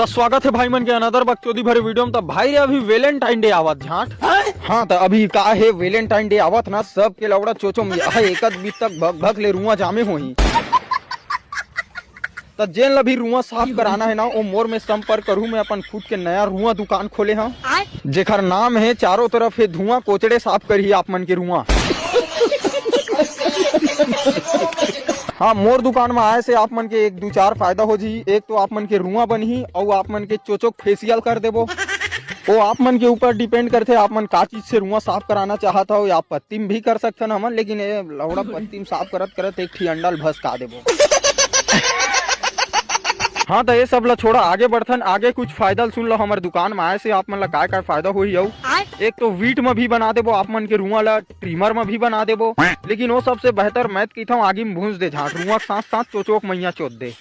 तो स्वागत है भाई मन के अनदर बकचोदी भरे वीडियो में। तो भाई अभी वैलेंटाइन डे आवत झाट। हाँ तो अभी का है वैलेंटाइन डे आवत ना, सब के लौड़ा चोचो में एक बीत तक भग भग ले रुआ जामे होही। तो जेन ला भी रुआ साफ कराना है ना, वो मोर में संपर्क करूँ। मैं अपन खुद के नया रुआ दुकान खोले हाँ, जेकर नाम है चारों तरफ है धुआं कोचड़े साफ करी आप मन के रुआ। हाँ, मोर दुकान में आए से आप मन के एक दो चार फायदा हो जी। एक तो आप मन के रुआ बनी और आप मन के चोचोक फेसियल कर देबो। वो आप मन के ऊपर डिपेंड करते आप मन का चीज से रुआ साफ कराना चाहता हो। आप पत्तीम भी कर सकते हैं हमन, लेकिन ये लौड़ा पत्तीम साफ करत करत एक ठी अंडल भसका देबो। हाँ तो ये सब ला छोड़ा, आगे बढ़थन। आगे कुछ फायदा सुन लो हमारे दुकान में आए से आप मन ला काय फायदा होई। एक तो वीट में भी बना देबो आप मन के रुआ ला, ट्रिमर में भी बना देबो। लेकिन वो सबसे बेहतर मैं कहता हूँ आगे में भूंस दे झाट रुआ साथ साथ चोचोक मैया चोद दे।